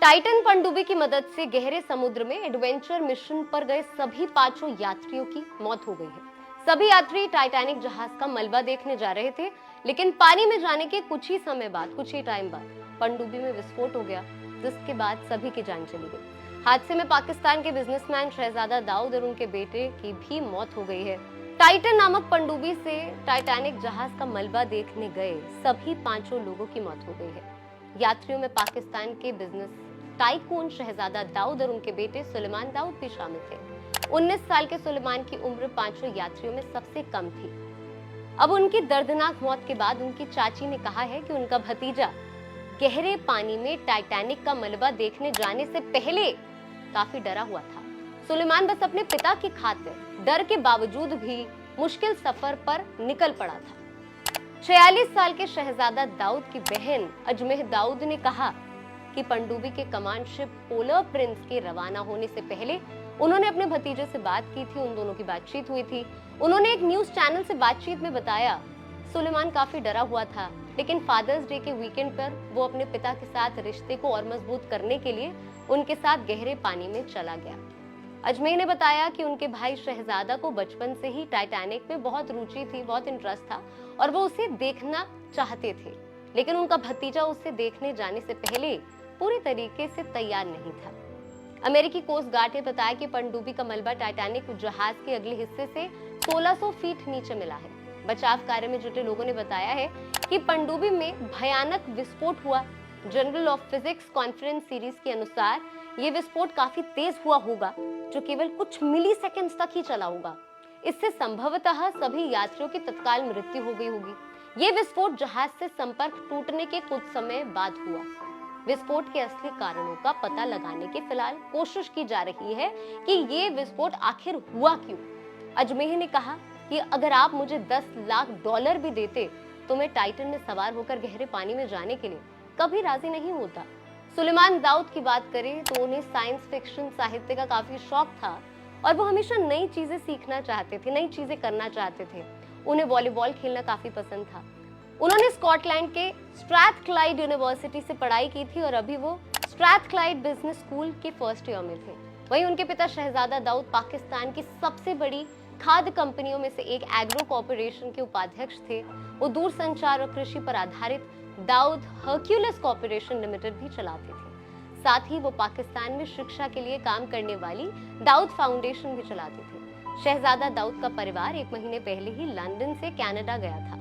Titan पनडुब्बी की मदद से गहरे समुद्र में एडवेंचर मिशन पर गए सभी पांचों यात्रियों की मौत हो गई है। सभी यात्री टाइटैनिक जहाज का मलबा देखने जा रहे थे, लेकिन पानी में जाने के कुछ ही टाइम बाद पनडुब्बी में विस्फोट हो गया, जिसके बाद सभी की जान चली गई। हादसे में पाकिस्तान के बिजनेसमैन शहजादा दाऊद और उनके बेटे की भी मौत हो गई है। टाइटन नामक पनडुब्बी से टाइटैनिक जहाज का मलबा देखने गए सभी पांचों लोगों की मौत हो गई है। यात्रियों में पाकिस्तान के बिजनेस टाइकून शहजादा दाऊद और उनके बेटे सुलेमान दाऊद भी शामिल थे। 19 साल के सुलेमान की उम्र पांचों यात्रियों में सबसे कम थी। अब उनकी दर्दनाक मौत के बाद उनकी चाची ने कहा है कि उनका भतीजा गहरे पानी में टाइटैनिक का मलबा देखने जाने से पहले काफी डरा हुआ था। सुलेमान बस अपने पिता की खातिर डर के बावजूद भी मुश्किल सफर पर निकल पड़ा था। 46 साल के शहजादा दाऊद की बहन अजमेह दाऊद ने कहा कि पनडुब्बी के कमांड शिप पोलर प्रिंस के रवाना होने से पहले उन्होंने अपने भतीजे से बात की थी, उन दोनों की बातचीत हुई थी। उन्होंने एक न्यूज चैनल से बातचीत में बताया, सुलेमान काफी डरा हुआ था, लेकिन फादर्स डे के वीकेंड पर वो अपने पिता के साथ रिश्ते को और मजबूत करने के लिए उनके साथ गहरे पानी में चला गया। अजमेर ने बताया कि उनके भाई शहजादा को बचपन से ही टाइटैनिक में बहुत रुचि थी, बहुत इंटरेस्ट था और वो उसे देखना चाहते थे, लेकिन उनका भतीजा उसे देखने जाने से पहले पूरी तरीके से तैयार नहीं था। अमेरिकी कोस्ट गार्ड ने बताया कि पनडुब्बी का मलबा टाइटैनिक जहाज के अगले हिस्से से 1600 फीट नीचे मिला है। बचाव कार्य में जुटे लोगों ने बताया है कि पनडुब्बी में भयानक विस्फोट हुआ। Journal of physics conference series के अनुसार ये विस्फोट काफी तेज हुआ होगा, जो केवल कुछ मिली सेकेंड्स तक ही चला होगा। इससे संभवतः सभी यात्रियों की तत्काल मृत्यु हो गई होगी। ये विस्फोट जहाज से संपर्क टूटने के कुछ समय बाद हुआ। विस्फोट के असली कारणों का पता लगाने की फिलहाल कोशिश की जा रही है कि ये विस्फोट आखिर हुआ क्यों। अजमेर ने कहा कि अगर आप मुझे $10 लाख भी देते तो मैं टाइटन में सवार होकर गहरे पानी में जाने के लिए कभी राजी नहीं होता। सुलेमान दाऊद की बात करें तो उन्हें साइंस फिक्शन साहित्य का काफी शौक था और वो हमेशा नई चीजें सीखना चाहते थे, नई चीजें करना चाहते थे। उन्हें वॉलीबॉल खेलना काफी पसंद था। उन्होंने स्कॉटलैंड के स्ट्रैथक्लाइड यूनिवर्सिटी से पढ़ाई की थी और अभी वो स्ट्रैथक्लाइड बिजनेस स्कूल के फर्स्ट ईयर में थे। वहीं उनके पिता शहजादा दाऊद पाकिस्तान की सबसे बड़ी खाद्य कंपनियों में से एक एग्रो कॉर्पोरेशन के उपाध्यक्ष थे। वो दूरसंचार और कृषि पर आधारित दाऊद हर्क्यूलिस कॉर्पोरेशन लिमिटेड भी चलाते थे। साथ ही वो पाकिस्तान में शिक्षा के लिए काम करने वाली दाऊद फाउंडेशन भी चलाते थे। शहजादा दाऊद का परिवार 1 महीने पहले ही लंदन से कनाडा गया था।